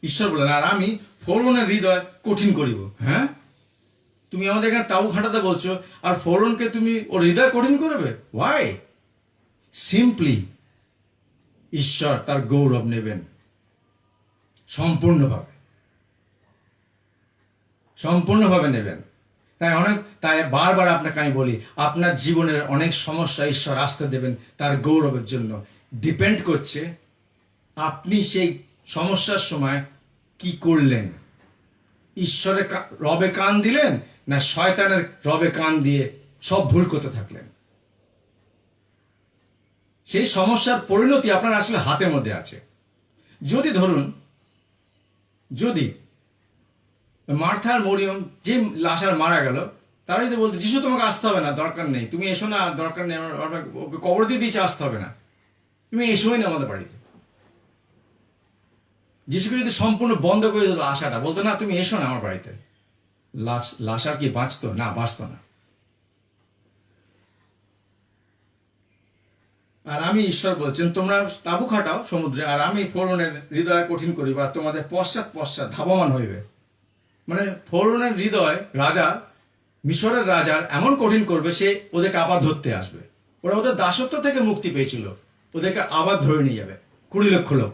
ঈশ্বর বললেন, আর আমি ফরৌনের হৃদয় কঠিন করিব। হ্যাঁ, তুমি আমাদের এখানে তাঁবু খাটাতে বলছো, আর ফরৌনকে তুমি ওর হৃদয় কঠিন করবে? ওয়াই? সিম্পলি ঈশ্বর তার গৌরব নেবেন সম্পূর্ণভাবে নেবেন। তাই বারবার আপনাকে আমি বলি, আপনার জীবনের অনেক সমস্যা ঈশ্বর আসতে দেবেন তার গৌরবের জন্য। ডিপেন্ড করছে আপনি সেই সমস্যার সময় কি করলেন। ঈশ্বরের রবে কান দিলেন, না শয়তানের রবে কান দিয়ে সব ভুল করতে থাকলেন? সেই সমস্যার পরিণতি আপনার আসলে হাতের মধ্যে আছে। যদি মার্থা আর মরিয়ম যে লাশার মারা গেল, তারা যদি বলতে যিশু তোমাকে আসতে হবে না, দরকার নেই, তুমি এসো না, দরকার নেই, ওকে কবর দিয়ে দিয়েছে, আসতে হবে না, তুমি এসোই না আমাদের বাড়িতে। যিশুকে যদি সম্পূর্ণ বন্ধ করে দিত আশাটা, বলতো না তুমি এসো না আমার বাড়িতে, লাশার কি বাঁচতো? না, বাঁচতো না। আর আমি, ঈশ্বর বলছেন, তোমরা তাঁবু খাটাও সমুদ্রে, আর আমি ফরৌনের হৃদয় কঠিন করিব, আর তোমাদের পশ্চাৎ ধাবমান হইবে। মানে ফরৌনের হৃদয় মিশরের রাজার এমন কঠিন করবে, সে ওদেরকে আবার ধরতে আসবে। ওরা ওদের দাসত্ব থেকে মুক্তি পেয়েছিল, ওদেরকে আবার ধরে নিয়ে যাবে 20 লক্ষ লোক।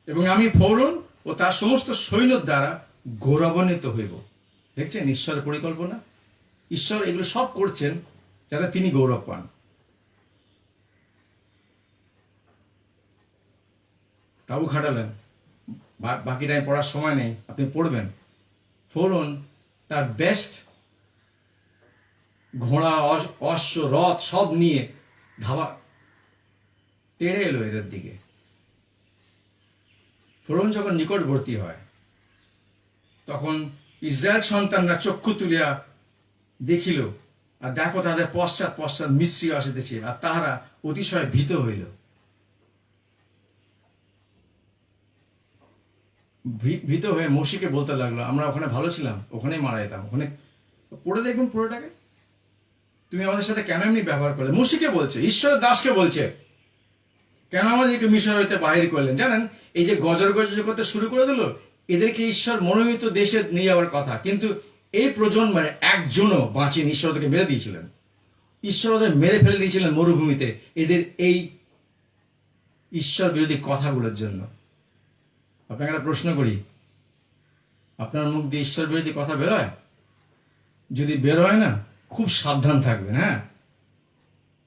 এবং আমি ফরৌন ও তার সমস্ত সৈন্যের দ্বারা গৌরবান্বিত হইব। দেখছেন ঈশ্বরের পরিকল্পনা? ঈশ্বর এগুলো সব করছেন যাতে তিনি গৌরব পান। তাঁবু খাটালেন, বাকি টাইম পড়ার সময় নেই, আপনি পড়বেন। ফরৌন তার বেস্ট ঘোড়া, অশ্ব, রথ সব নিয়ে তেড়ে এলো এদের দিকে। ফরৌন যখন নিকটবর্তী হয়, তখন ইসরায়েল সন্তানরা চক্ষু তুলিয়া দেখিল, আর দেখো তাদের পশ্চাৎ মিস্রি আসিতেছে, আর তাহারা অতিশয় ভীত হইল। ভীত হয়ে মসিকে বলতে লাগলো, আমরা ওখানে ভালো ছিলাম, ওখানেই মারা যেতাম, ওখানে পড়ে দেখুন পুরোটাকে, তুমি আমাদের সাথে কেন এমনি ব্যবহার করলে? মসিকে বলছে, ঈশ্বরের দাসকে বলছে, কেন আমাদেরকে মিশর হইতে বাহির করলেন? জানেন, এই যে গজর করতে শুরু করে দিল, এদেরকে ঈশ্বর মনোনীত দেশে নিয়ে যাওয়ার কথা, কিন্তু এই প্রজন্মের একজনও বাঁচিয়ে ঈশ্বর ওদেরকে মেরে দিয়েছিলেন। ঈশ্বর ওদের মেরে ফেলে দিয়েছিলেন মরুভূমিতে, এদের এই ঈশ্বর বিরোধী কথাগুলোর জন্য। আপনাকে একটা প্রশ্ন করি, আপনার মুখ দিয়ে ঈশ্বর বিরোধী কথা বেরোয়? যদি বেরোয় না, খুব সাবধান থাকবেন। হ্যাঁ,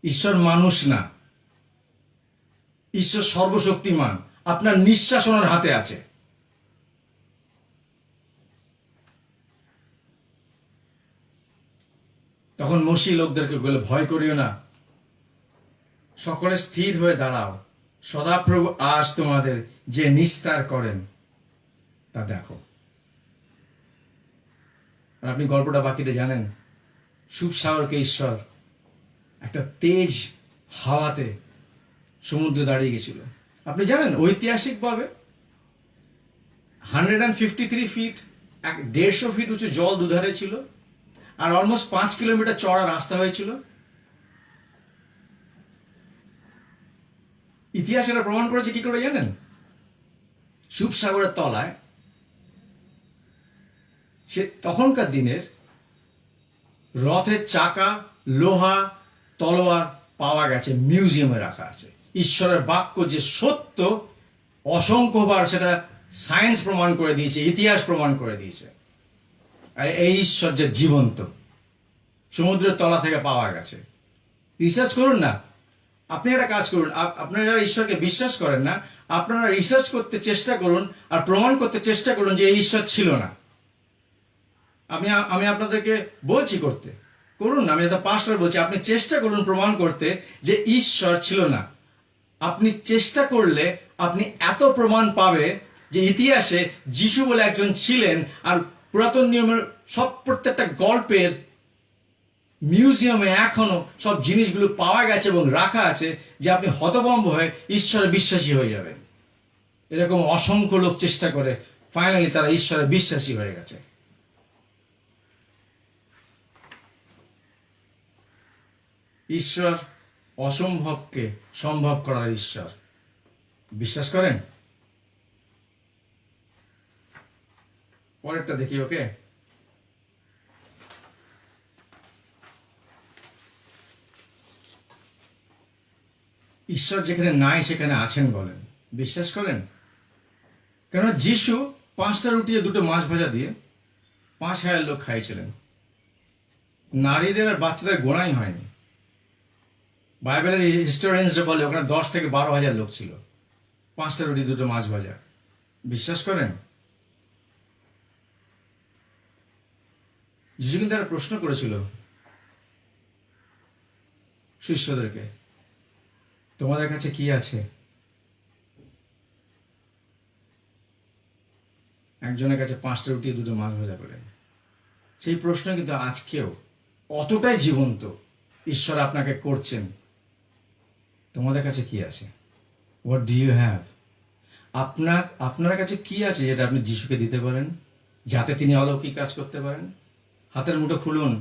ঈশ্বর মানুষ না, ঈশ্বর সর্বশক্তিমান, আপনার নিঃশ্বাস ওনার হাতে আছে। তখন মসি লোকদেরকে বলে, ভয় করিও না, সকলে স্থির হয়ে দাঁড়াও, সদাপ্রভু আজ তোমাদের যে নিস্তার করেন তা দেখো। আর আপনি গল্পটা বাকিতে জানেন, সুপসাগরকে ঈশ্বর একটা তেজ হাওয়াতে সমুদ্রে দাঁড়িয়ে গেছিল। আপনি জানেন ঐতিহাসিকভাবে 153 ফিট, 150 ফিট উঁচু জল দুধারে ছিল, আর অলমোস্ট 5 কিলোমিটার চড়া রাস্তা হয়েছিল। ইতিহাস এটা প্রমাণ করেছে কি করে জানেন? সুপসাগরের তলায় সে তখনকার দিনের রথের চাকা, লোহা, তলোয়ার পাওয়া গেছে, মিউজিয়ামে রাখা আছে। ঈশ্বরের বাক্য যে সত্য, অসংখ্যবার সেটা সায়েন্স প্রমাণ করে দিয়েছে, ইতিহাস প্রমাণ করে দিয়েছে। আর এই ঈশ্বর যে জীবন্ত, সমুদ্রের তলা থেকে পাওয়া গেছে। রিসার্চ করুন না। আপনি একটা কাজ করুন, আপনারা যারা ঈশ্বরকে বিশ্বাস করেন না, আপনারা রিসার্চ করতে চেষ্টা করুন আর প্রমাণ করতে চেষ্টা করুন যে এই ঈশ্বর ছিল না। আমি আপনাদেরকে বলছি করতে, করুন না। আমি এজ আ পাস্টর বলছি, আপনি চেষ্টা করুন প্রমাণ করতে যে ঈশ্বর ছিল না। আপনি চেষ্টা করলে আপনি এত প্রমাণ পাবে যে ইতিহাসে যিশু বলে একজন ছিলেন, আর পুরাতন নিয়মের প্রত্যেকটা গল্পের মিউজিয়ামে এখনো সব জিনিসগুলো পাওয়া গেছে এবং রাখা আছে, যে আপনি হতভম্ব হয়ে ঈশ্বরে বিশ্বাসী হয়ে যাবেন। এরকম অসংখ্য লোক চেষ্টা করে ফাইনালি তারা ঈশ্বরে বিশ্বাসী হয়ে গেছে। ঈশ্বর অসম্ভবকে সম্ভব করার ঈশ্বর। বিশ্বাস করেন? পরেরটা দেখি। ওকে, ঈশ্বর যেখানে নাই সেখানে আছেন বলেন। বিশ্বাস করেন? কেননা যিশু 5টা রুটি আর 2টো মাছ ভাজা দিয়ে 5,000 লোক খাইয়েছিলেন। নারীদের আর বাচ্চাদের গোনাই হয়নি। বাইবেলের হিস্টোরিয়ানসরা বলে ওখানে 10 থেকে 12,000 লোক ছিল। 5টা রুটি 2টো মাছ ভাজা। বিশ্বাস করেন? যিশু কিন্তু একটা প্রশ্ন করেছিল শিষ্যদেরকে, তোমাদের কাছে কি আছে? একজনের কাছে 5টা রুটি 2টো মাছ ভাজা করেন। সেই প্রশ্ন কিন্তু আজকেও অতটাই জীবন্ত। ঈশ্বর আপনাকে করছেন, তোমাদের কাছে কি আছে? What do you have? আপনার কাছে কি আছে যেটা আপনি যিশুকে দিতে পারেন, যাতে তিনি অলৌকিক কাজ করতে পারেন? হাতের মুঠো খুলুন।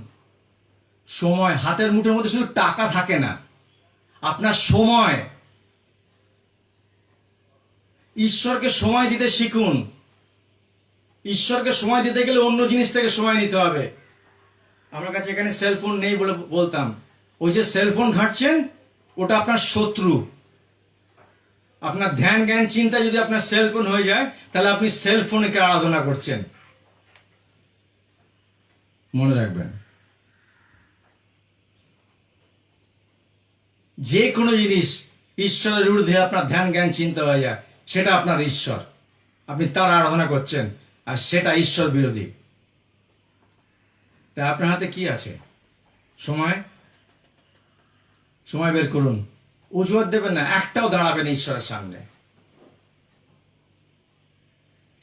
সময়, হাতের মুঠোর মধ্যে শুধু টাকা থাকে না, আপনার সময়। ঈশ্বরকে সময় দিতে শিখুন। ঈশ্বরকে সময় দিতে গেলে অন্য জিনিস থেকে সময় নিতে হবে। আমার কাছে এখানে সেলফোন নেই বলে বলতাম, ওই যে সেলফোন ঘাঁটছেন ওটা আপনার শত্রু। আপনার ধ্যান জ্ঞান চিন্তা যদি আপনার সেলফোন হয়ে যায়, তাহলে আপনি সেলফোনকে আরাধনা করছেন। মনে রাখবেন, যে কোনো জিনিস ঈশ্বরের ঊর্ধ্বে আপনার ধ্যান জ্ঞান চিন্তা হয়ে যায়, সেটা আপনার ঈশ্বর। আপনি তার আরাধনা করছেন, আর সেটা ঈশ্বর বিরোধী। তাই আপনার হাতে কি আছে? সময়। সময় বের করুন। অজুহাত দেবেন না, একটাও দাঁড়াবেন ঈশ্বরের সামনে।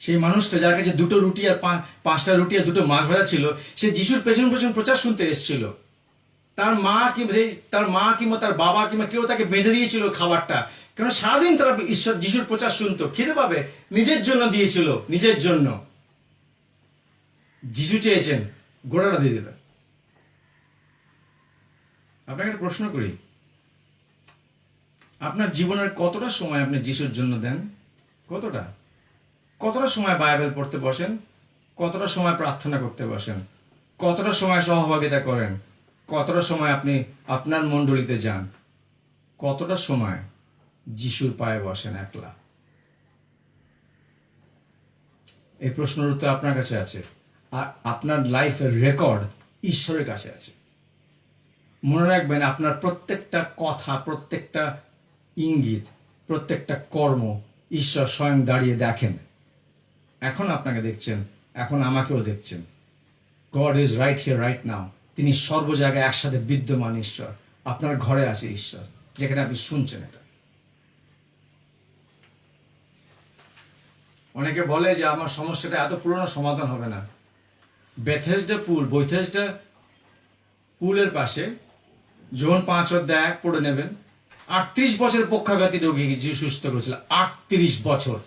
সেই মানুষটা যার কাছে 2টো রুটি আর 5টা রুটি আর 2টো মাছ ভাজা ছিল, সে যিশুর পেছন পেছন প্রচার শুনতে এসেছিল। তার মা কিংবা তার বাবা কিংবা কেউ তাকে বেঁধে দিয়েছিল খাবারটা, কেন সারাদিন তারা যিশুর প্রচার শুনতো, খিদে পাবে, নিজের জন্য দিয়েছিল, নিজের জন্য। যিশু চেয়েছেন গোড়াটা দিয়ে দেবেন। আপনাকে একটা প্রশ্ন করি, আপনার জীবনের কতটা সময় আপনি যিশুর জন্য দেন? কতটা সময় বাইবেল পড়তে বসেন? কতটা সময় প্রার্থনা করতে বসেন? কতটা সময় সহভাগিতা করেন? কতটা সময় আপনি আপনার মণ্ডলীতে যান? কতটা সময় যিশুর পায়ে বসেন একলা? এই প্রশ্নের উত্তর আপনার কাছে আছে, আর আপনার লাইফের রেকর্ড ঈশ্বরের কাছে আছে। মনে রাখবেন, আপনার প্রত্যেকটা কথা, প্রত্যেকটা ইঙ্গিত, প্রত্যেকটা কর্ম ঈশ্বর স্বয়ং দাঁড়িয়ে দেখেন। এখন আপনাকে দেখছেন, এখন আমাকেও দেখছেন। God is right here right now. তিনি সর্ব জায়গায় একসাথে বিদ্যমান ঈশ্বর। আপনার ঘরে আছে ঈশ্বর, যেখানে আপনি শুনছেন এটা। অনেকে বলে যে আমার সমস্যাটা এত পুরনো, সমাধান হবে না। বৈথেসডা পুলের পাশে যখন 5 অধ্যায় 1 পড়ে নেবেন, 38 বছরের পক্ষাঘাতী রোগী যিশু সুস্থ করেছিল। 38 বছর।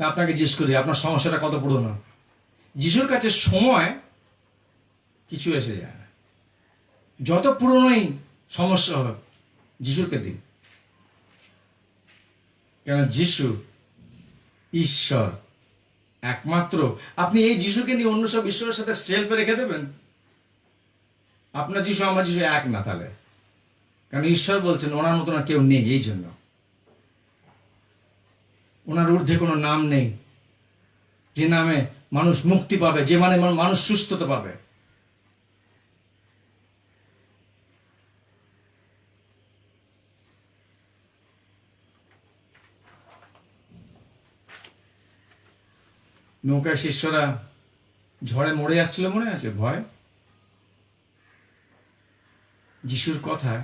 তা আপনাকে জিজ্ঞেস করি, আপনার সমস্যাটা কত পুরনো? যিশুর কাছে সময় কিছু এসে যায় না। যত পুরনোই সমস্যা হোক, যিশুকে দিন। কেন? যিশু ঈশ্বর একমাত্র। আপনি এই যিশুকে নিয়ে অন্য সব ঈশ্বরের সাথে সেলফে রেখে দেবেন, আপনার যিশু আমার যিশু এক না তাহলে। কারণ ঈশ্বর বলছেন ওনার মতন আর কেউ নেই। এই জন্য ওনার ঊর্ধ্বে কোনো নাম নেই যে নামে মানুষ মুক্তি পাবে, যে মানে মানুষ সুস্থতা পাবে। নৌকায় শিষ্যরা ঝড়ে মরে যাচ্ছিল, মনে আছে? ভয়। যিশুর কথায়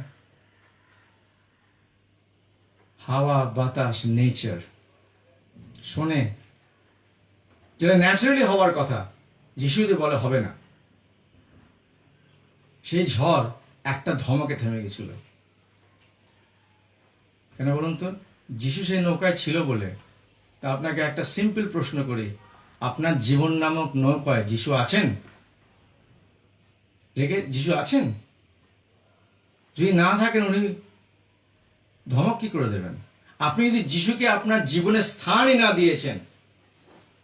হাওয়া, বাতাস, নেচার শোনে, যেটা ন্যাচারালি হওয়ার কথা, যিশু যদি বলে হবে না। সেই ঝড় একটা ধমকে থেমে গেছিল। কেন বলুন তো? যিশু সেই নৌকায় ছিল বলে। তা আপনাকে একটা সিম্পল প্রশ্ন করি, আপনার জীবন নামক নৌকায় যিশু আছেন? যিশু আছেন? যদি না থাকেন, উনি ধমক কি করে দেবেন? আপনি যদি যিশুকে আপনার জীবনে স্থানই না দিয়েছেন,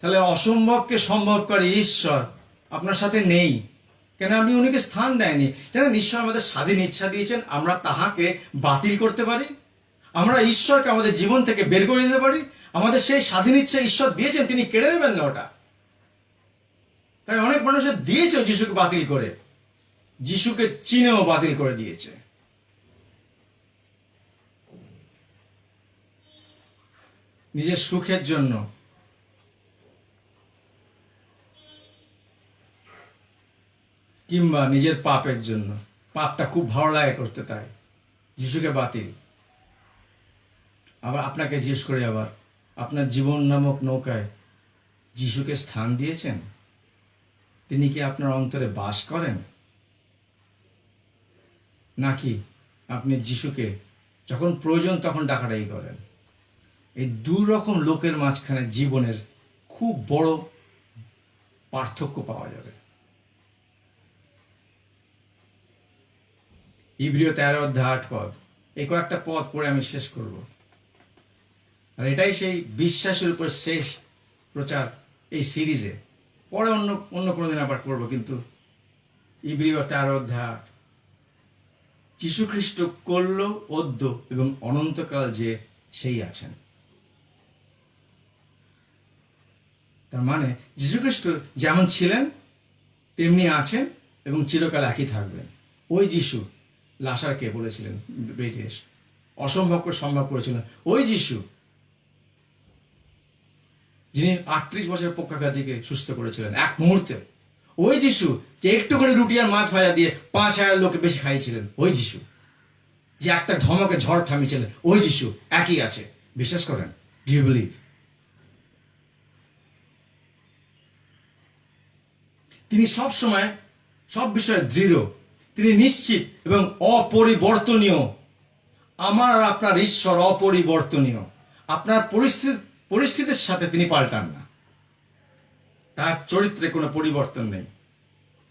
তাহলে অসম্ভবকে সম্ভব করে ঈশ্বর আপনার সাথে নেই। কেন? আপনি উনিকে স্থান দেয়নি। কেন? ঈশ্বর আমাদের স্বাধীন ইচ্ছা দিয়েছেন, আমরা তাহাকে বাতিল করতে পারি, আমরা ঈশ্বরকে আমাদের জীবন থেকে বের করে দিতে পারি। আমাদের সেই স্বাধীন ইচ্ছা ঈশ্বর দিয়েছেন, তিনি কেড়ে নেবেন না ওটা। তাই অনেক মানুষের দিয়েছে যিশুকে বাতিল করে, যিশুকে চিনেও বাতিল করে দিয়েছে। নিজের সুখের জন্য, কিংবা নিজের পাপের জন্য, পাপটা খুব ভালো লাগে করতে, তাই যিশুকে বাতিল। আবার আপনাকে জিজ্ঞেস করে, আবার আপনার জীবন নামক নৌকায় যিশুকে স্থান দিয়েছেন? তিনি কি আপনার অন্তরে বাস করেন? নাকি আপনি যিশুকে যখন প্রয়োজন তখন ডাকাডাকি করেন? এই দুই রকম লোকের মাঝখানে জীবনের খুব বড় পার্থক্য পাওয়া যাবে। ইব্রিয় 13:8 এই কয়েকটা পদ পড়ে আমি শেষ করব। আর এটাই সেই বিশ্বাসের উপর শেষ প্রচার এই সিরিজে। পরে অন্য কোনো দিন আবার করবো, কিন্তু ইব্রিয় 13:8, যীশু খ্রিস্ট কল্য, অদ্য এবং অনন্তকাল যে সেই আছেন। তার মানে যীশু খ্রিস্ট যেমন ছিলেন তেমনি আছেন এবং চিরকাল একই থাকবেন। ওই যিশু লাসারকে বলেছিলেন, ব্রিটিশ অসম্ভবকে সম্ভব করেছিলেন। ওই যিশু যিনি 38 বছরের পক্ষাঘাতীকে সুস্থ করেছিলেন এক মুহূর্তে। ওই যিশু যে একটুখানি রুটি আর মাছ ভাজা দিয়ে 5,000 লোকে বেশি খাইয়েছিলেন। ওই যিশু যে একটা ধমকে ঝড় থামিয়েছিলেন। ওই যিশু একই আছে। বিশ্বাস করেন? Do you believe? তিনি সব সময় সব বিষয়ে দৃঢ়, তিনি নিশ্চিত এবং অপরিবর্তনীয়। আমার আর আপনার ঈশ্বর অপরিবর্তনীয়। আপনার পরিস্থিতির সাথে তিনি পাল্টান না। তার চরিত্রে কোনো পরিবর্তন নেই।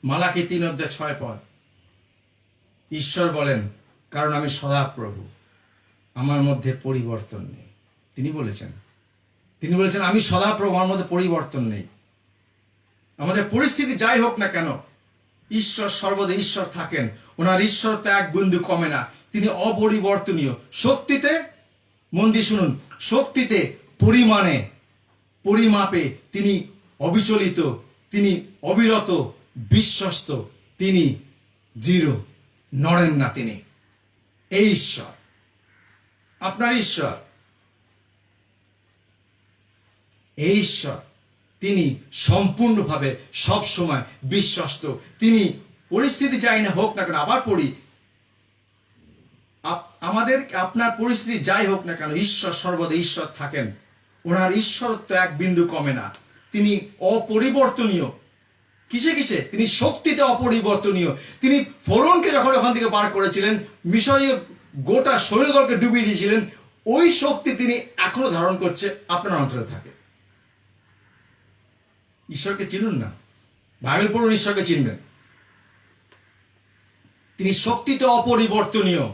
মালাকি 3:6 ঈশ্বর বলেন, কারণ আমি সদাপ্রভু, আমার মধ্যে পরিবর্তন নেই। তিনি বলেছেন আমি সদাপ্রভু, আমার মধ্যে পরিবর্তন নেই। আমাদের পরিস্থিতি যাই হোক না কেন, ঈশ্বর সর্বদা ঈশ্বর থাকেন। ওনার ঈশ্বরত্ব এক বিন্দু কমে না। তিনি অপরিবর্তনীয়। শক্তিতে, মন দিয়ে শুনুন, শক্তিতে, পরিমাণে, পরিমাপে তিনি অবিচলিত, তিনি অবিরত, বিশ্বস্ত, তিনি দৃঢ়, নড়েন না। তিনি এই ঈশ্বর, আপনার ঈশ্বর, এই ঈশ্বর। তিনি সম্পূর্ণভাবে সব সময় বিশ্বস্ত। তিনি পরিস্থিতি যাই না হোক না কেন, আবার পড়ি, আপনার পরিস্থিতি যাই হোক না কেন, ঈশ্বর সর্বদা ঈশ্বর থাকেন। ওনার ঈশ্বরত্ব এক বিন্দু কমে না। তিনি অপরিবর্তনীয়। কিসে কিসে? তিনি শক্তিতে অপরিবর্তনীয়। তিনি ফরৌনকে যখন ওখান থেকে বার করেছিলেন, মিশরীয় গোটা সৈন্যদলকে ডুবিয়ে দিয়েছিলেন, ওই শক্তি তিনি এখনো ধারণ করছে, আপনার অন্তরে থাকে। ঈশ্বরকে চিনুন না, বাইবেল পড়ুন, ঈশ্বরকে চিনবেন। তিনি শক্তিতে অপরিবর্তনীয়,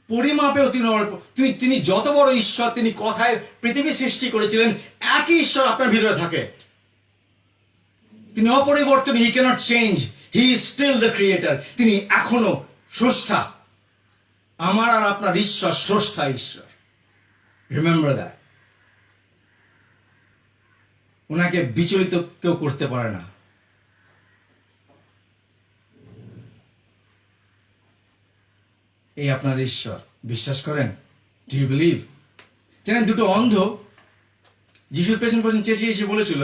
পরিমাপেও তিনি যত বড় ঈশ্বর, তিনি কথায় পৃথিবী সৃষ্টি করেছিলেন, একই ঈশ্বর আপনার ভিতরে থাকে। তিনি অপরিবর্তনীয়। He cannot change. He is still the creator. তিনি এখনো স্রষ্টা। আমার আর আপনার ঈশ্বর স্রষ্টা ঈশ্বর। Remember that. ওনাকে বিচলিত কেউ করতে পারে না। এই আপনার ঈশ্বর। বিশ্বাস করেন? Do you believe? জানেন, দুটো অন্ধ যিশুর পেছন পেছন চেঁচিয়ে এসে বলেছিল,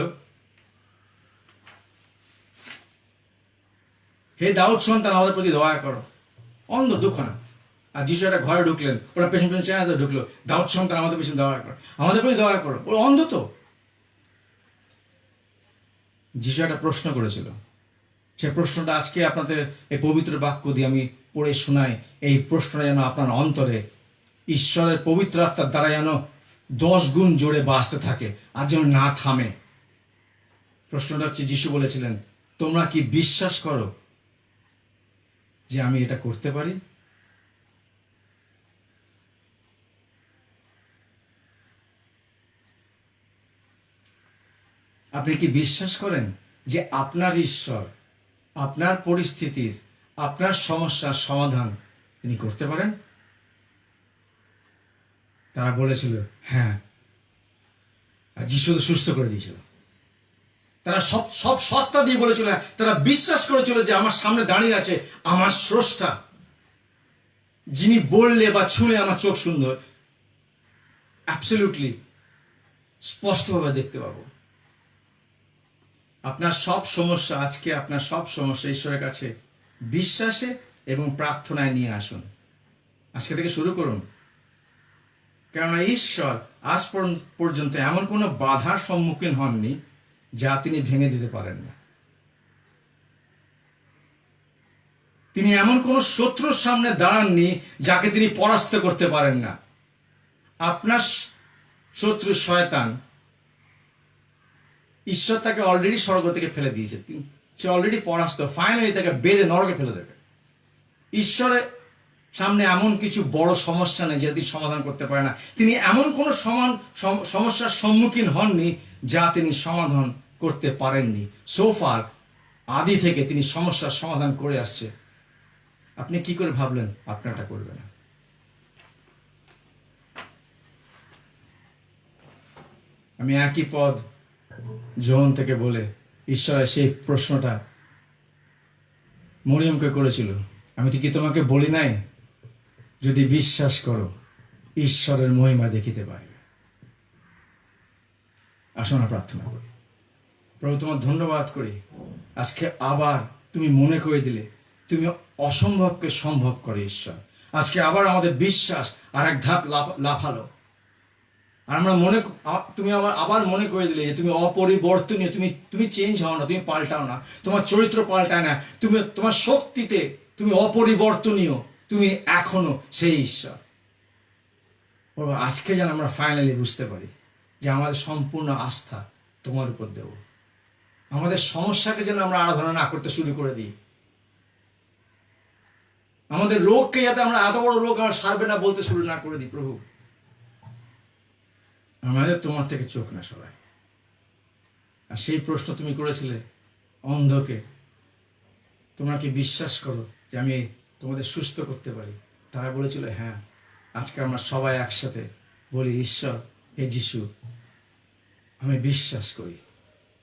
হে দাউদ সন্তান, আমাদের প্রতি দয়া করো। অন্ধ দুঃখানা। আর যিশু একটা ঘরে ঢুকলেন, ওরা পেছন পেছন চেহারা ঢুকলো, দাউদ সন্তান আমাদের পেছনে দয়া করো, আমাদের প্রতি দয়া করো। ওরা অন্ধ তো। যিশু একটা প্রশ্ন করেছিল, সে প্রশ্নটা আজকে আপনাদের এই পবিত্র বাক্য দিয়ে আমি পড়ে শোনাই। এই প্রশ্নটা যেন আপনার অন্তরে ঈশ্বরের পবিত্র আত্মার দ্বারা যেন 10 গুণ জোরে বাঁচতে থাকে, আর যেন না থামে। প্রশ্নটা হচ্ছে, যিশু বলেছিলেন, তোমরা কি বিশ্বাস করো যে আমি এটা করতে পারি? আপনি কি বিশ্বাস করেন যে আপনার ঈশ্বর আপনার পরিস্থিতির, আপনার সমস্যার সমাধান তিনি করতে পারেন? তারা বলেছিল হ্যাঁ, আর যিশু তো সুস্থ করে দিয়েছিল। তারা সব সব সত্তা দিয়ে বলেছিল, তারা বিশ্বাস করেছিল যে আমার সামনে দাঁড়িয়ে আছে আমার স্রষ্টা, যিনি বললে বা ছুঁলে আমার চোখ সুন্দর অ্যাবসলিউটলি স্পষ্টভাবে দেখতে পাবো। আপনার সব সমস্যা, আজকে আপনার সব সমস্যা ঈশ্বরের কাছে বিশ্বাসে এবং প্রার্থনায় নিয়ে আসুন। আজকে থেকে শুরু করুন, কেননা ঈশ্বর আজ পর্যন্ত এমন কোনো বাধার সম্মুখীন হননি যা তিনি ভেঙে দিতে পারেন না। তিনি এমন কোনো শত্রুর সামনে দাঁড়াননি যাকে তিনি পরাস্ত করতে পারেন না। আপনার শত্রু শয়তান, ঈশ্বর তাকে অলরেডি স্বর্গ থেকে ফেলে দিয়েছে, সে অলরেডি পরাস্ত। ফাইনালি তাকে বেঁধে নরকে ফেলে দেবে। ঈশ্বরের সামনে এমন কিছু বড় সমস্যা নেই যেটা তিনি সমাধান করতে পারে না। তিনি এমন কোনো সমস্যার সম্মুখীন হননি যা তিনি সমাধান করতে পারেননি। সোফার আদি থেকে তিনি সমস্যার সমাধান করে আসছে। আপনি কি করে ভাবলেন আপনারটা করবে না? আমি একই পদ জন থেকে বলে ঈশ্বরের সেই প্রশ্নটা মরিয়মকে করেছিল, আমি কি তোমাকে বলি নাই, যদি বিশ্বাস করো ঈশ্বরের মহিমা দেখিতে পাইবে। আসুন প্রার্থনা করি। প্রভু, তোমার ধন্যবাদ করি, আজকে আবার তুমি মনে করে দিলে তুমি অসম্ভবকে সম্ভব করে ঈশ্বর। আজকে আবার আমাদের বিশ্বাস আর এক ধাপ লাফালো। আর আমরা তুমি আবার মনে করে দিলে যে তুমি অপরিবর্তনীয়, তুমি চেঞ্জ হও না, তুমি পাল্টাও না, তোমার চরিত্র পাল্টায় না, তোমার শক্তিতে তুমি অপরিবর্তনীয়, তুমি এখনো সেই ঈশ্বর। আজকে যেন আমরা ফাইনালি বুঝতে পারি যে আমাদের সম্পূর্ণ আস্থা তোমার উপর দেব। আমাদের সমস্যাকে যেন আমরা আরাধনা না করতে শুরু করে দিই। আমাদের রোগকে যাতে আমরা এত বড় রোগ আমার সারবে না বলতে শুরু না করে দিই। প্রভু, আমাদের তোমার থেকে চোখ না সবাই। আর সেই প্রশ্ন তুমি করেছিলে অন্ধকে, তোমরা কি বিশ্বাস করো যে আমি তোমাদের সুস্থ করতে পারি? তারা বলেছিল হ্যাঁ। আজকে আমরা সবাই একসাথে বলি, ঈশ্বর, হে যিশু, আমি বিশ্বাস করি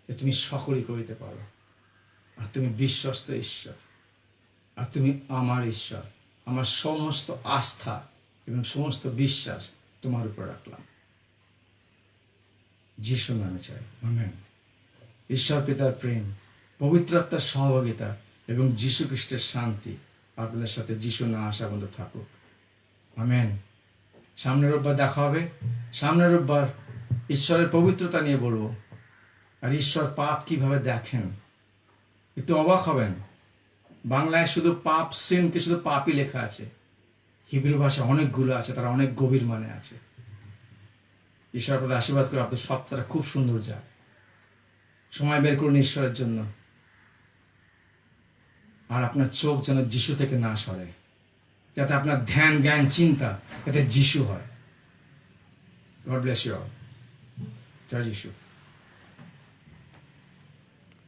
যে তুমি সকলই করিতে পারো, আর তুমি বিশ্বস্ত ঈশ্বর, আর তুমি আমার ঈশ্বর। আমার সমস্ত আস্থা এবং সমস্ত বিশ্বাস তোমার উপর রাখলাম। যিশুর নামে চাই, আমেন। ঈশ্বর পিতার প্রেম, পবিত্র আত্মার সহভাগিতা এবং যিশু খ্রিস্টের শান্তি আপনাদের সাথে যিশু না আসা পর্যন্ত থাকুক, আমেন। সামনের রোববার দেখা হবে। সামনের রোববার ঈশ্বরের পবিত্রতা নিয়ে বলবো, আর ঈশ্বর পাপ কিভাবে দেখেন। একটু অবাক হবেন, বাংলায় শুধু পাপ, সিনকে শুধু পাপই লেখা আছে, হিব্রু ভাষা অনেকগুলো আছে, তারা অনেক গভীর মানে আছে। ঈশ্বর আপনাদের আশীর্বাদ করে আপনাদের সপ্তাহটা খুব সুন্দর যায়। সময় বের করুন ঈশ্বরের জন্য, আর আপনার চোখ যেন যিশু থেকে না সরে, যাতে আপনার ধ্যান, জ্ঞান, চিন্তা যাতে যিশু হয়। God bless you all. জয় যিশু।